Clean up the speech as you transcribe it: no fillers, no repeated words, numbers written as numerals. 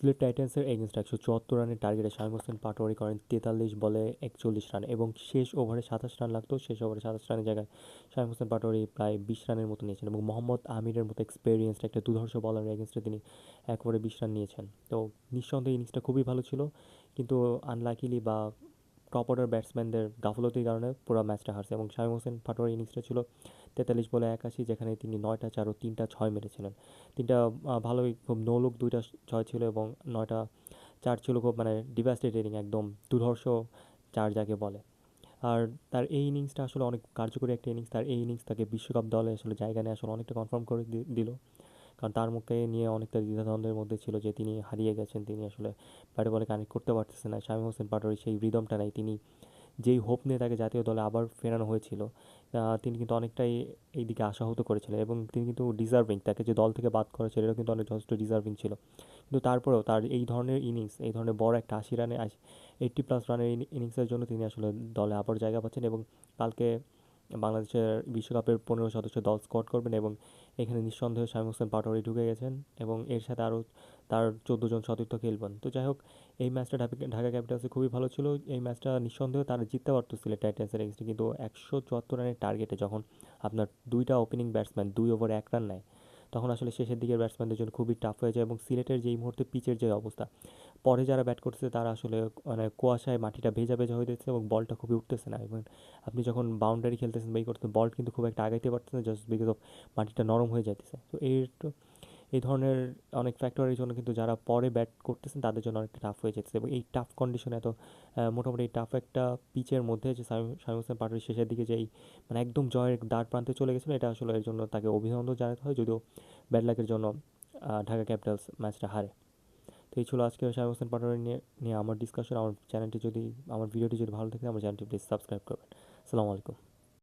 সিলেট টাইটান্সের এগেনস্টে 174 রানের টার্গেটে শামীম হোসেন পাটোয়ারি করেন 43 বলে 41 রান এবং শেষ ওভারে 27 রান লাগতো। শেষ ওভারে 27 রানের জায়গায় শামীম হোসেন পাটোয়ারি প্রায় 20 রানের মতো নিয়েছেন এবং মোহাম্মদ আমিরের মতো এক্সপেরিয়েন্সড একটা দুর্ধর্ষ বলারের এগেনস্টে তিনি 1 ওভারে 20 রান নিয়েছেন। তো নিঃসন্দেহে ইনিংসটা খুবই ভালো ছিল, কিন্তু আনলাকিলি বা টপ অর্ডার ব্যাটসম্যানদের গাফলতির কারণে পুরো ম্যাচটা হারছে এবং শামীম হোসেন পাটোয়ারির ইনিংসটা ছিল 43 বলে 81, যেখানে তিনি 9টা 4 ও 3টা 6 মেরেছিলেন। 3টা ভালোই খুব নো লুক, 2টা 6 ছিল এবং 9টা 4 ছিল খুব মানে ডিভাস্টেটিং, একদম দুর্ধর্ষ 4 যাকে বলে। আর তার এই ইনিংসটা আসলে অনেক কার্যকরী একটা ইনিংস। তার এই ইনিংস তাকে বিশ্বকাপ দলে আসলে জায়গা নিয়ে আসলে অনেকটা কনফার্ম করে দিল, কারণ তার মুখে নিয়ে অনেকটা দ্বিধাদ্বন্দ্বের মধ্যে ছিল যে তিনি হারিয়ে গেছেন, তিনি আসলে ব্যাটে বলে কানেক্ট করতে পারতেছেন না। শামীম হোসেন পাটোয়ারি সেই রিদমটা নাই, তিনি যেই হোপ নিয়ে তাকে জাতীয় দলে আবার ফেরানো হয়েছিল, তিনি কিন্তু অনেকটাই এই দিকে আশাহত করেছিলেন এবং তিনি কিন্তু ডিজার্ভিং, তাকে যে দল থেকে বাদ করেছিল এটাও কিন্তু অনেক যথেষ্ট ডিজার্ভিং ছিল। কিন্তু তারপরেও তার এই ধরনের ইনিংস, এই ধরনের বড় একটা 80 রানে 80+ রানের ইনিংসের জন্য তিনি আসলে দলে আবার জায়গা পাচ্ছেন এবং কালকে বাংলাদেশের বিশ্বকাপের 15 সদস্য দল স্কোয়াড করবেন এবং এখানে নিঃসন্দেহে শামীম হোসেন পাটোয়ারি ঢুকে গেছেন এবং এর সাথে আরও তার 14 জন সতীর্থ খেলবেন। তো যাই হোক, এই ম্যাচটা ঢাকা ক্যাপিটালসে খুবই ভালো ছিল। এই ম্যাচটা নিঃসন্দেহে তারা জিততে পারতো সিলেট টাইটান্সের এগেন্সটে, কিন্তু 174 রানের টার্গেটে যখন আপনার দুইটা ওপেনিং ব্যাটসম্যান 2 ওভারে 1 রান নেয়, তখন আসলে শেষের দিকের ব্যাটসম্যানদের জন্য খুবই টাফ হয়ে যায় এবং সিলেটের যে এই মুহূর্তে পিচের যে অবস্থা, পরে যারা ব্যাট করতেছে তারা আসলে মানে কুয়াশায় মাটিটা ভেজা ভেজা হয়ে যাচ্ছে এবং বলটা খুবই উঠতেছে না। এবং আপনি যখন বাউন্ডারি খেলতেছেন বা করতেছেন, বল কিন্তু খুব একটা আগাইতে পারতেছে না, জাস্ট বিকজ অফ মাটিটা নরম হয়ে যাইতেছে। তো এই ধরনের অনেক ফ্যাক্টরের জন্য কিন্তু যারা পরে ব্যাট করতেছেন তাদের জন্য অনেকটা টাফ হয়ে যাচ্ছে এবং এই টাফ কন্ডিশনে এত মোটামুটি এই টাফ একটা পিচের মধ্যে যে শামীম হোসেন পাটোয়ারি শেষের দিকে যেই মানে একদম জয়ের দ্বার প্রান্তে চলে গেছিলো, এটা আসলে এর জন্য তাকে অভিনন্দন জানাতে হয়, যদিও ব্যাড লাকের জন্য ঢাকা ক্যাপিটালস ম্যাচটা হারে। তো এই ছিল আজকে শামীম হোসেন পাটোয়ারি নিয়ে নিয়ে আমার ডিসকাশন। আমার ভিডিওটি যদি ভালো থাকে আমার চ্যানেলটি প্লিজ সাবস্ক্রাইব করবেন। আসসালামু আলাইকুম।